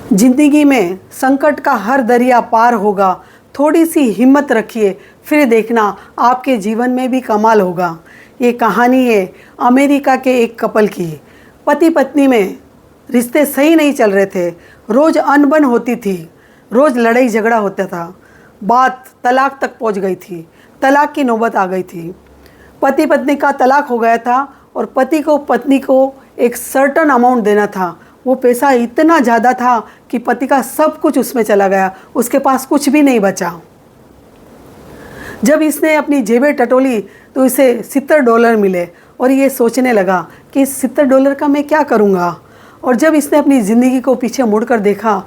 जिंदगी में संकट का हर दरिया पार होगा। थोड़ी सी हिम्मत रखिए, फिर देखना आपके जीवन में भी कमाल होगा। ये कहानी है अमेरिका के एक कपल की। पति पत्नी में रिश्ते सही नहीं चल रहे थे। रोज़ अनबन होती थी, रोज़ लड़ाई झगड़ा होता था। बात तलाक तक पहुंच गई थी। तलाक की नौबत आ गई थी। पति पत्नी का तलाक हो गया था और पति को पत्नी को एक सर्टन अमाउंट देना था। वो पैसा इतना ज़्यादा था कि पति का सब कुछ उसमें चला गया, उसके पास कुछ भी नहीं बचा। जब इसने अपनी जेबें टटोली तो इसे $70 मिले और ये सोचने लगा कि इस $70 का मैं क्या करूँगा। और जब इसने अपनी ज़िंदगी को पीछे मुड़कर देखा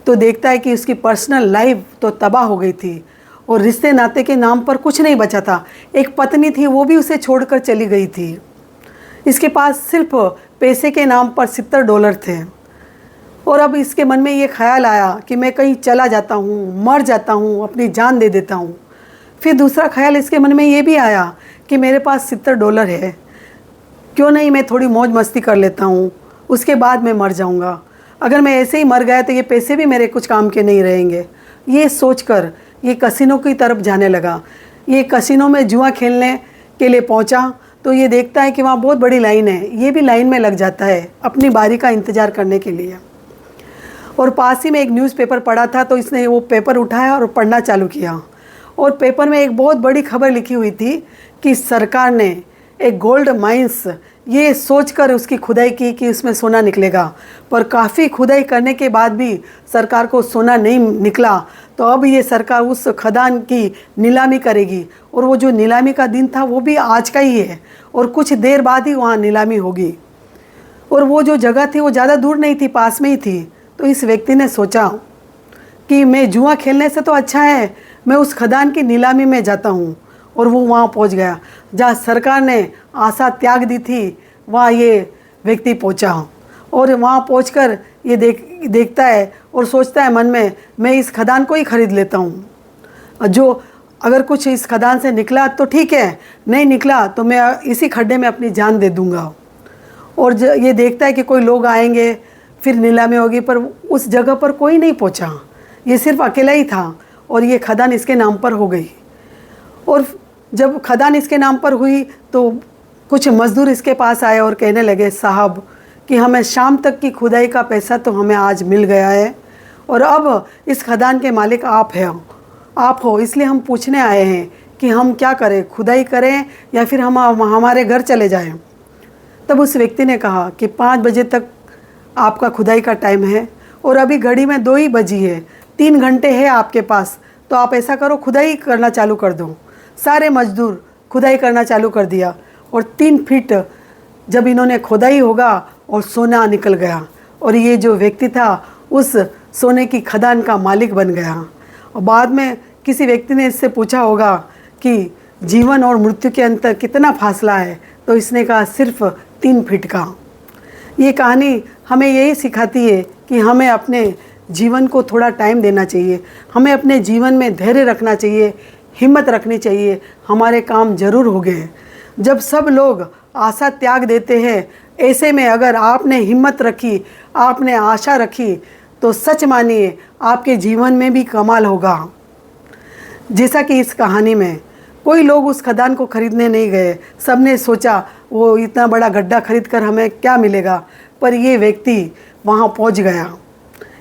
तो देखता है कि उसकी पर्सनल लाइफ तो तबाह हो गई थी और रिश्ते नाते के नाम पर कुछ नहीं बचा था। एक पत्नी थी, वो भी उसे छोड़कर चली गई थी। इसके पास सिर्फ पैसे के नाम पर $70 थे। और अब इसके मन में ये ख्याल आया कि मैं कहीं चला जाता हूँ, मर जाता हूँ, अपनी जान दे देता हूँ। फिर दूसरा ख्याल इसके मन में ये भी आया कि मेरे पास $70 है, क्यों नहीं मैं थोड़ी मौज मस्ती कर लेता हूँ, उसके बाद मैं मर जाऊँगा। अगर मैं ऐसे ही मर गया तो ये पैसे भी मेरे कुछ काम के नहीं रहेंगे। ये सोचकर ये कसिनो की तरफ जाने लगा। ये कसिनो में जुआ खेलने के लिए पहुँचा तो ये देखता है कि वहाँ बहुत बड़ी लाइन है। ये भी लाइन में लग जाता है अपनी बारी का इंतज़ार करने के लिए। और पास ही में एक न्यूज़पेपर पड़ा था तो इसने वो पेपर उठाया और पढ़ना चालू किया। और पेपर में एक बहुत बड़ी खबर लिखी हुई थी कि सरकार ने एक गोल्ड माइंस, ये सोचकर उसकी खुदाई की कि उसमें सोना निकलेगा। पर काफ़ी खुदाई करने के बाद भी सरकार को सोना नहीं निकला। तो अब ये सरकार उस खदान की नीलामी करेगी और वो जो नीलामी का दिन था वो भी आज का ही है और कुछ देर बाद ही वहाँ नीलामी होगी। और वो जो जगह थी वो ज़्यादा दूर नहीं थी, पास में ही थी। तो इस व्यक्ति ने सोचा कि मैं जुआ खेलने से तो अच्छा है मैं उस खदान की नीलामी में जाता हूँ। और वो वहाँ पहुँच गया जहाँ सरकार ने आशा त्याग दी थी। वहाँ ये व्यक्ति पहुँचा और वहाँ पहुँचकर ये देखता है और सोचता है मन में, मैं इस खदान को ही ख़रीद लेता हूँ। जो अगर कुछ इस खदान से निकला तो ठीक है, नहीं निकला तो मैं इसी खड्डे में अपनी जान दे दूँगा। और ये देखता है कि कोई लोग आएंगे, फिर नीलामी होगी, पर उस जगह पर कोई नहीं पहुंचा। ये सिर्फ अकेला ही था और ये खदान इसके नाम पर हो गई। और जब खदान इसके नाम पर हुई तो कुछ मज़दूर इसके पास आए और कहने लगे, साहब कि हमें शाम तक की खुदाई का पैसा तो हमें आज मिल गया है और अब इस खदान के मालिक आप हो, इसलिए हम पूछने आए हैं कि हम क्या करें, खुदाई करें या फिर हम हमारे घर चले जाएं। तब उस व्यक्ति ने कहा कि 5 बजे तक आपका खुदाई का टाइम है और अभी घड़ी में 2 ही बजी है, 3 घंटे है आपके पास। तो आप ऐसा करो, खुदाई करना चालू कर दो। सारे मजदूर खुदाई करना चालू कर दिया और 3 फीट जब इन्होंने खुदाई होगा और सोना निकल गया और ये जो व्यक्ति था उस सोने की खदान का मालिक बन गया। और बाद में किसी व्यक्ति ने इससे पूछा होगा कि जीवन और मृत्यु के अंतर कितना फासला है, तो इसने कहा सिर्फ 3 फीट का। ये कहानी हमें यही सिखाती है कि हमें अपने जीवन को थोड़ा टाइम देना चाहिए, हमें अपने जीवन में धैर्य रखना चाहिए, हिम्मत रखनी चाहिए। हमारे काम ज़रूर होंगे। जब सब लोग आशा त्याग देते हैं, ऐसे में अगर आपने हिम्मत रखी, आपने आशा रखी, तो सच मानिए आपके जीवन में भी कमाल होगा। जैसा कि इस कहानी में कोई लोग उस खदान को ख़रीदने नहीं गए। सब ने सोचा वो इतना बड़ा गड्ढा खरीद कर हमें क्या मिलेगा, पर ये व्यक्ति वहाँ पहुँच गया।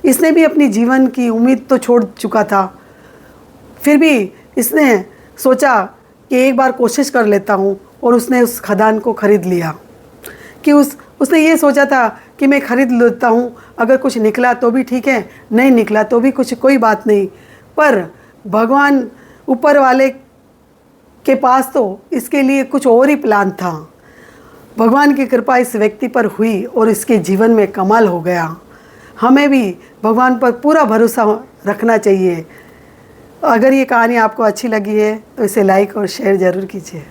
इसने भी अपनी जीवन की उम्मीद तो छोड़ चुका था, फिर भी इसने सोचा कि एक बार कोशिश कर लेता हूँ और उसने उस खदान को ख़रीद लिया। कि उसने ये सोचा था कि मैं ख़रीद लेता हूँ, अगर कुछ निकला तो भी ठीक है, नहीं निकला तो भी कोई बात नहीं। पर भगवान ऊपर वाले के पास तो इसके लिए कुछ और ही प्लान था। भगवान की कृपा इस व्यक्ति पर हुई और इसके जीवन में कमाल हो गया। हमें भी भगवान पर पूरा भरोसा रखना चाहिए। अगर ये कहानी आपको अच्छी लगी है तो इसे लाइक और शेयर ज़रूर कीजिए।